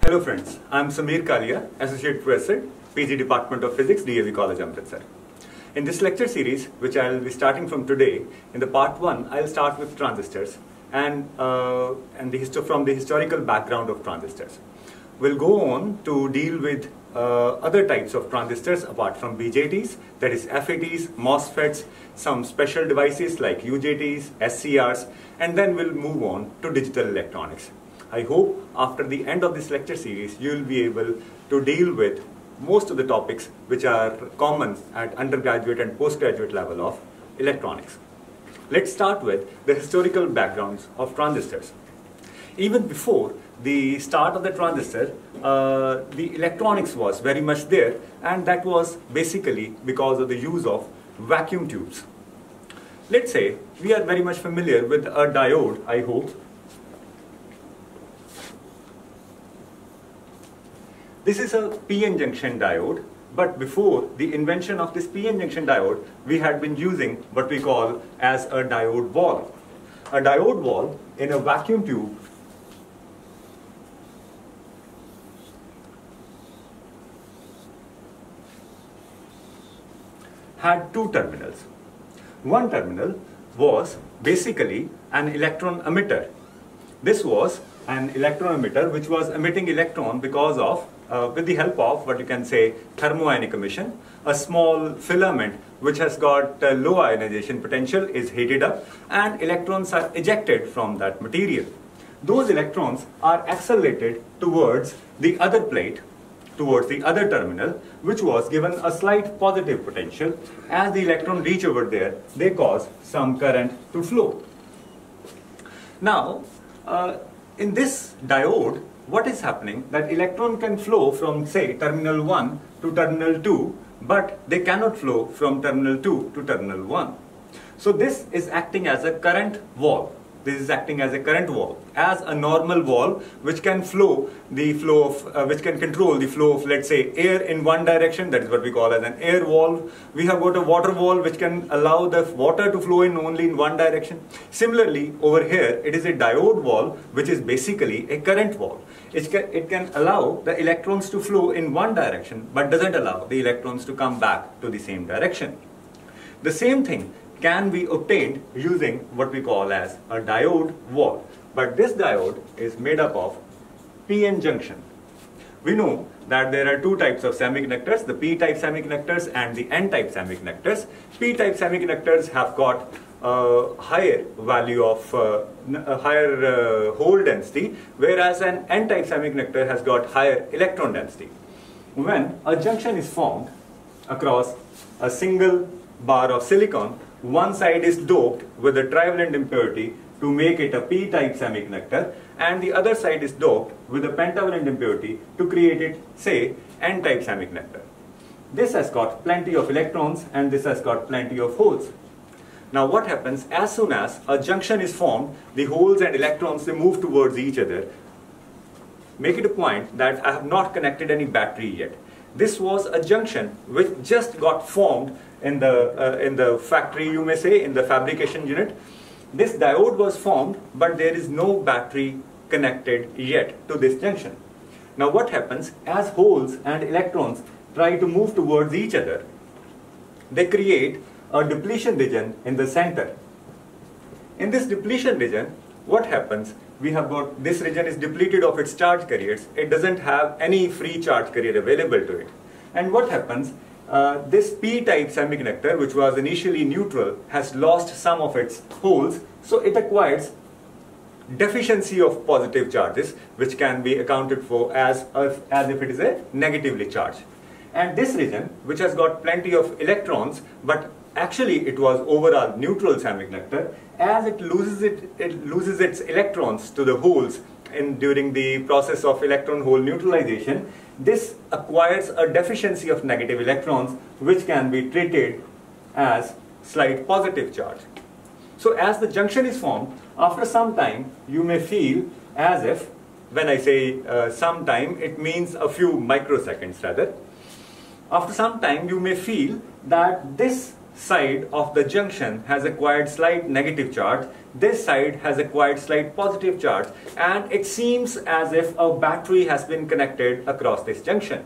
Hello friends, I am Sameer Kalia, Associate Professor, PG Department of Physics, DAV College, Amritsar. In this lecture series, which I will be starting from today, in the part 1, I will start with transistors and from the historical background of transistors. We'll go on to deal with other types of transistors apart from BJTs, that is FETs, MOSFETs, some special devices like UJTs, SCRs, and then we'll move on to digital electronics. I hope after the end of this lecture series, you will be able to deal with most of the topics which are common at undergraduate and postgraduate level of electronics. Let's start with the historical backgrounds of transistors. Even before the start of the transistor, the electronics was very much there, and that was basically because of the use of vacuum tubes. Let's say we are very much familiar with a diode, I hope. This is a PN junction diode, but before the invention of this PN junction diode, we had been using what we call as a diode wall. A diode wall in a vacuum tube had two terminals. One terminal was basically an electron emitter. This was an electron emitter which was emitting electron because of with the help of what you can say thermoionic emission. A small filament which has got low ionization potential is heated up and electrons are ejected from that material. Those electrons are accelerated towards the other plate, towards the other terminal, which was given a slight positive potential. As the electron reach over there, they cause some current to flow. Now, in this diode, what is happening? That electron can flow from, say, terminal 1 to terminal 2, but they cannot flow from terminal 2 to terminal 1. So this is acting as a current wall. This is acting as a current wall, as a normal wall which can flow the flow of, which can control the flow of, let's say, air in one direction. That is what we call as an air wall. We have got a water wall which can allow the water to flow in only in one direction. Similarly, over here, it is a diode wall which is basically a current wall. It can allow the electrons to flow in one direction, but doesn't allow the electrons to come back to the same direction. The same thing can be obtained using what we call as a diode wall. But this diode is made up of PN junction. We know that there are two types of semiconductors, the P-type semiconductors and the N-type semiconductors. P-type semiconductors have got higher value of higher hole density, whereas an N-type semiconductor has got higher electron density. When a junction is formed across a single bar of silicon, one side is doped with a trivalent impurity to make it a P-type semiconductor, and the other side is doped with a pentavalent impurity to create it, say, N-type semiconductor. This has got plenty of electrons and this has got plenty of holes. Now what happens, as soon as a junction is formed, the holes and electrons, they move towards each other. Make it a point that I have not connected any battery yet. This was a junction which just got formed in the factory, you may say, in the fabrication unit. This diode was formed, but there is no battery connected yet to this junction. Now what happens, as holes and electrons try to move towards each other, they create a depletion region in the center. In this depletion region, what happens? We have got, this region is depleted of its charge carriers. It doesn't have any free charge carrier available to it. And what happens? This P-type semiconductor, which was initially neutral, has lost some of its holes, so it acquires deficiency of positive charges, which can be accounted for as if it is a negatively charged. And this region, which has got plenty of electrons, but actually it was overall neutral semiconductor, as it loses its electrons to the holes during the process of electron hole neutralization, this acquires a deficiency of negative electrons, which can be treated as slight positive charge. So as the junction is formed, after some time you may feel as if, when I say some time, it means a few microseconds rather. After some time you may feel that this side of the junction has acquired slight negative charge this side has acquired slight positive charge, and it seems as if a battery has been connected across this junction.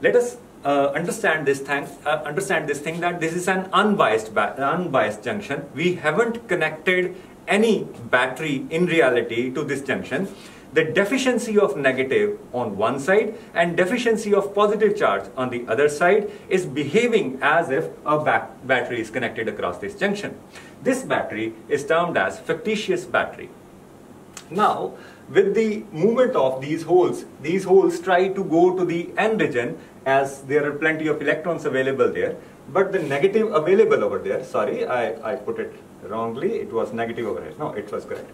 Let us understand this thing that this is an unbiased junction. We haven't connected any battery in reality to this junction. The deficiency of negative on one side and deficiency of positive charge on the other side is behaving as if a battery is connected across this junction. This battery is termed as fictitious battery. Now, with the movement of these holes try to go to the N region, as there are plenty of electrons available there, but the negative available over there, sorry, I put it wrongly, it was negative over here, no, it was correct.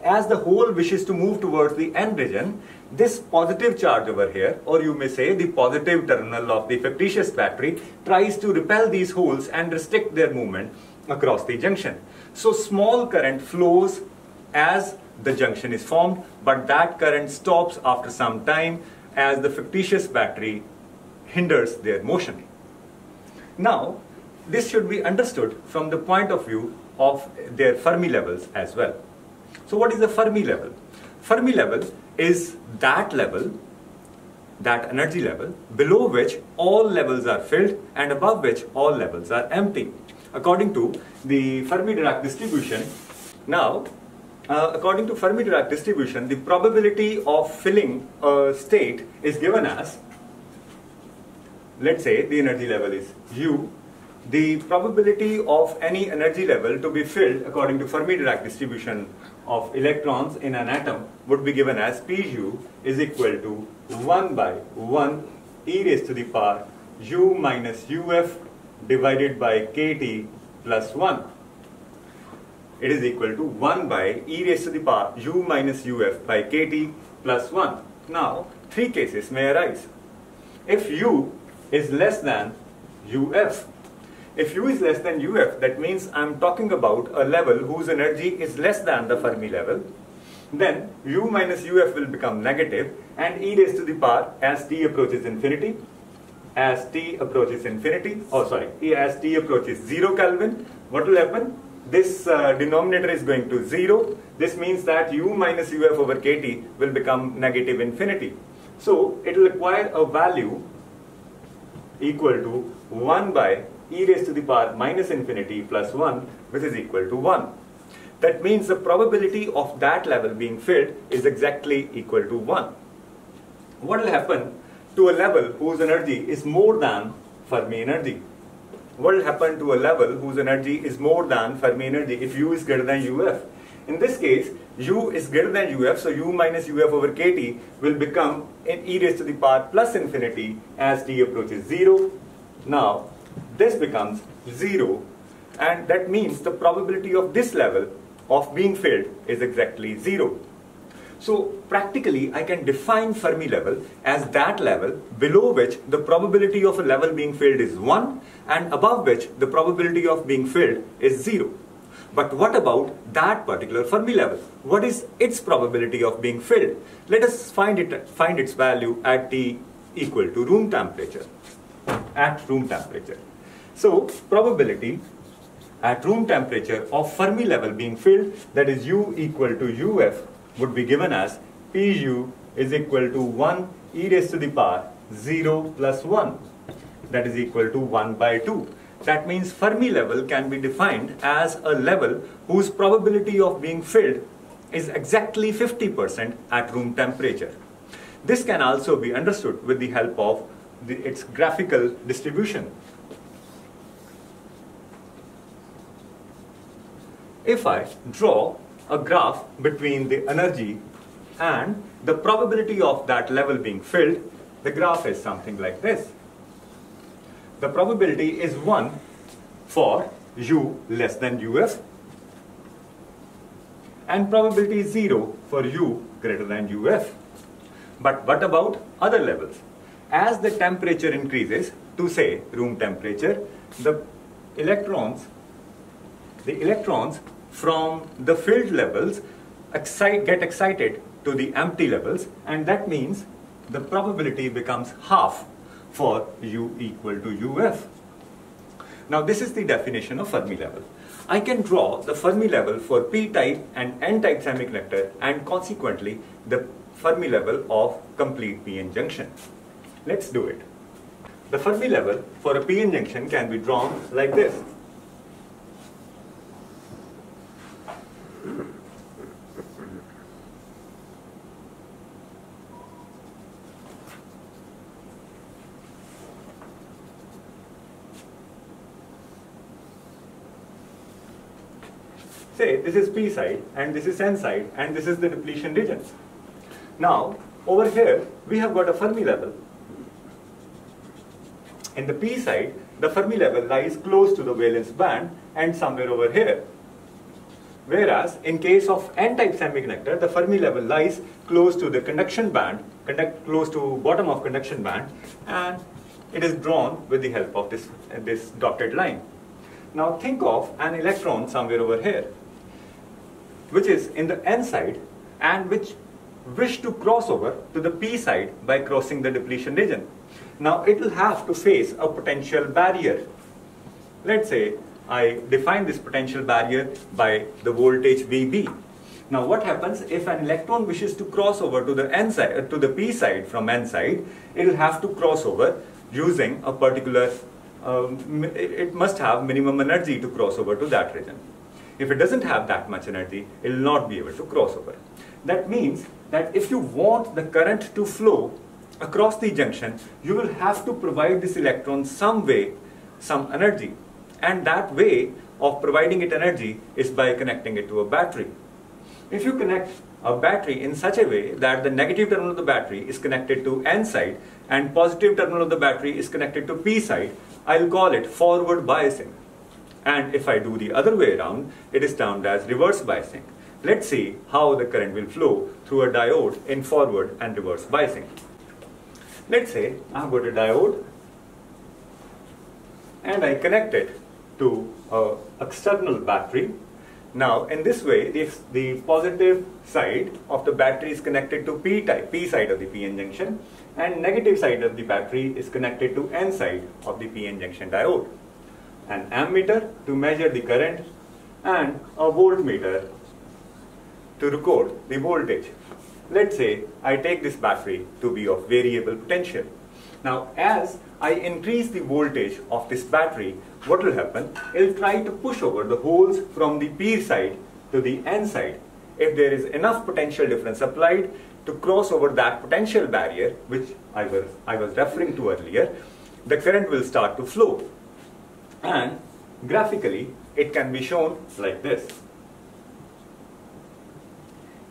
As the hole wishes to move towards the N region, this positive charge over here, or you may say the positive terminal of the fictitious battery, tries to repel these holes and restrict their movement across the junction. So small current flows as the junction is formed, but that current stops after some time as the fictitious battery hinders their motion. Now, this should be understood from the point of view of their Fermi levels as well. So what is the Fermi level? Fermi level is that energy level, below which all levels are filled and above which all levels are empty. According to the Fermi-Dirac distribution, according to Fermi-Dirac distribution, the probability of filling a state is given as, let's say the energy level is U. The probability of any energy level to be filled according to Fermi-Dirac distribution of electrons in an atom would be given as Pu is equal to 1 by 1 e raised to the power U minus Uf divided by Kt plus 1. It is equal to 1 by e raised to the power U minus Uf by Kt plus 1. Now, three cases may arise. If U is less than Uf, if U is less than Uf, that means I am talking about a level whose energy is less than the Fermi level, then U minus Uf will become negative, and e raised to the power as t approaches infinity, as t approaches 0 Kelvin, what will happen? This denominator is going to 0. This means that U minus Uf over Kt will become negative infinity. So it will acquire a value equal to 1 by e raised to the power minus infinity plus 1, which is equal to 1. That means the probability of that level being filled is exactly equal to 1. What will happen to a level whose energy is more than Fermi energy? What will happen to a level whose energy is more than Fermi energy if U is greater than Uf? In this case, U is greater than Uf, so U minus Uf over Kt will become e raised to the power plus infinity as t approaches 0. Now, this becomes 0, and that means the probability of this level of being filled is exactly 0. So practically I can define Fermi level as that level below which the probability of a level being filled is 1 and above which the probability of being filled is 0. But what about that particular Fermi level? What is its probability of being filled? Let us find its value at T equal to room temperature. At room temperature. So probability at room temperature of Fermi level being filled, that is U equal to Uf, would be given as Pu is equal to 1 e raised to the power 0 plus 1. That is equal to 1 by 2. That means Fermi level can be defined as a level whose probability of being filled is exactly 50% at room temperature. This can also be understood with the help of its graphical distribution. If I draw a graph between the energy and the probability of that level being filled, the graph is something like this. The probability is 1 for U less than Uf, and probability is 0 for U greater than Uf. But what about other levels? As the temperature increases to, say, room temperature, the electrons from the filled levels get excited to the empty levels, and that means the probability becomes half for U equal to Uf. Now this is the definition of Fermi level. I can draw the Fermi level for p-type and n-type semiconductor and consequently the Fermi level of complete p-n junction. Let's do it. The Fermi level for a p-n junction can be drawn like this. Say this is p side and this is n side and this is the depletion region. Now over here we have got a Fermi level. In the p side the Fermi level lies close to the valence band and somewhere over here. Whereas in case of n-type semiconductor the Fermi level lies close to the conduction band, close to bottom of conduction band, and it is drawn with the help of this dotted line. Now think of an electron somewhere over here, which is in the n side and which wish to cross over to the p side by crossing the depletion region. Now it will have to face a potential barrier. Let's say I define this potential barrier by the voltage VB. Now what happens if an electron wishes to cross over to the n side, to the p side from n side? It will have to cross over using a particular it must have minimum energy to cross over to that region. If it doesn't have that much energy, it will not be able to cross over. That means that if you want the current to flow across the junction, you will have to provide this electron some way, some energy. And that way of providing it energy is by connecting it to a battery. If you connect a battery in such a way that the negative terminal of the battery is connected to n side and positive terminal of the battery is connected to p side, I'll call it forward biasing. And if I do the other way around, it is termed as reverse biasing. Let's see how the current will flow through a diode in forward and reverse biasing. Let's say I've got a diode and I connect it to an external battery. Now in this way the positive side of the battery is connected to p side of the p-n junction, and negative side of the battery is connected to n side of the p-n junction diode. An ammeter to measure the current and a voltmeter to record the voltage. Let's say I take this battery to be of variable potential. Now as I increase the voltage of this battery, what will happen? It will try to push over the holes from the p side to the n side. If there is enough potential difference applied to cross over that potential barrier, which I was referring to earlier, the current will start to flow. And graphically, it can be shown like this.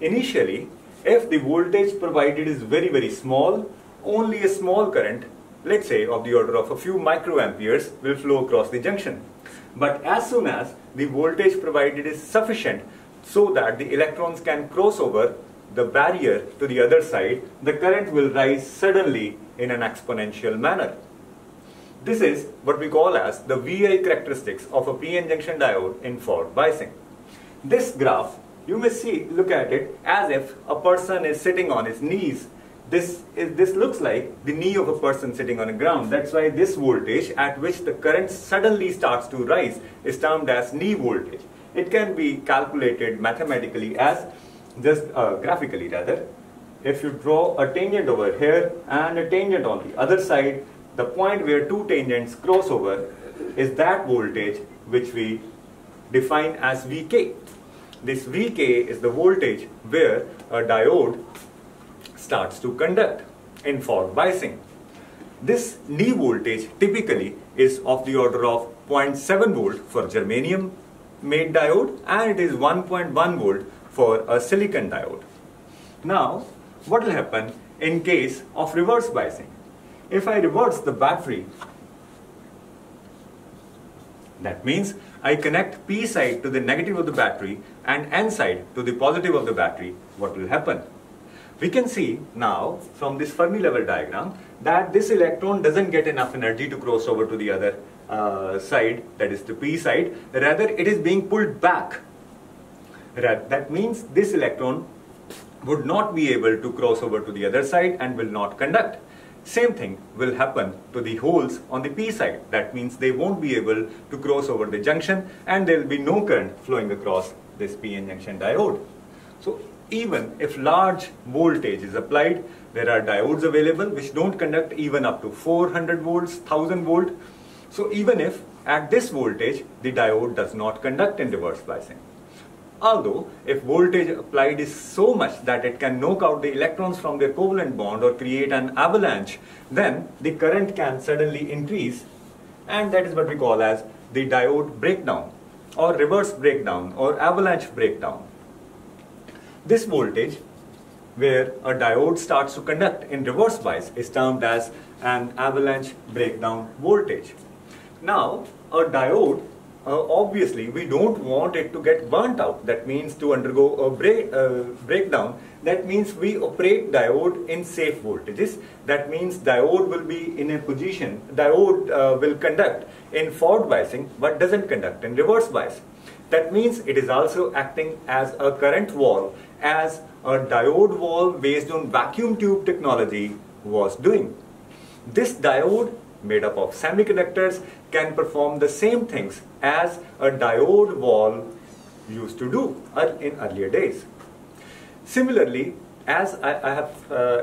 Initially, if the voltage provided is very, very small, only a small current, let's say of the order of a few microamperes, will flow across the junction. But as soon as the voltage provided is sufficient so that the electrons can cross over the barrier to the other side, the current will rise suddenly in an exponential manner. This is what we call as the VI characteristics of a p-n junction diode in forward biasing. This graph, you may look at it as if a person is sitting on his knees. This looks like the knee of a person sitting on the ground. That's why this voltage at which the current suddenly starts to rise is termed as knee voltage. It can be calculated mathematically as just graphically rather. If you draw a tangent over here and a tangent on the other side, the point where two tangents cross over is that voltage which we define as Vk. This Vk is the voltage where a diode starts to conduct in forward biasing. This knee voltage typically is of the order of 0.7 volt for germanium made diode, and it is 1.1 volt for a silicon diode. Now, what will happen in case of reverse biasing? If I reverse the battery, that means I connect P side to the negative of the battery and N side to the positive of the battery, what will happen? We can see now from this Fermi level diagram that this electron doesn't get enough energy to cross over to the other side, that is the P side, rather it is being pulled back. That means this electron would not be able to cross over to the other side and will not conduct. Same thing will happen to the holes on the P side. That means they won't be able to cross over the junction and there will be no current flowing across this PN junction diode. So even if large voltage is applied, there are diodes available which don't conduct even up to 400 volts, 1000 volt. So even if at this voltage the diode does not conduct in reverse biasing. Although, if voltage applied is so much that it can knock out the electrons from their covalent bond or create an avalanche, then the current can suddenly increase, and that is what we call as the diode breakdown or reverse breakdown or avalanche breakdown. This voltage, where a diode starts to conduct in reverse bias, is termed as an avalanche breakdown voltage. Now, a diode, obviously we don't want it to get burnt out. That means to undergo a breakdown. That means we operate diode in safe voltages. That means diode will be in a position, diode will conduct in forward biasing but doesn't conduct in reverse bias. That means it is also acting as a current valve, as a diode valve based on vacuum tube technology was doing. This diode, made up of semiconductors, can perform the same things as a diode valve used to do in earlier days. Similarly, as I have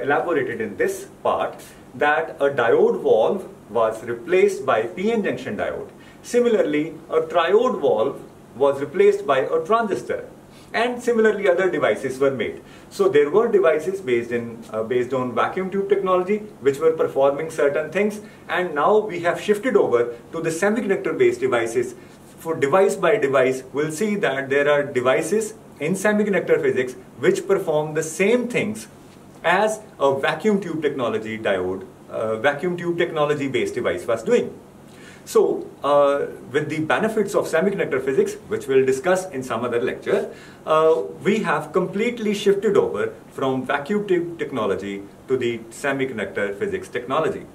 elaborated in this part, that a diode valve was replaced by PN junction diode. Similarly, a triode valve was replaced by a transistor, and similarly other devices were made. So there were devices based on vacuum tube technology which were performing certain things, and now we have shifted over to the semiconductor based devices. For device by device, we'll see that there are devices in semiconductor physics which perform the same things as a vacuum tube technology diode, vacuum tube technology based device was doing. So, with the benefits of semiconductor physics, which we'll discuss in some other lecture, we have completely shifted over from vacuum tube technology to the semiconductor physics technology.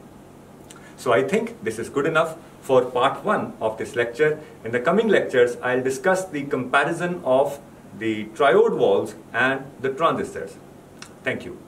So I think this is good enough for part 1 of this lecture. In the coming lectures, I'll discuss the comparison of the triode valves and the transistors. Thank you.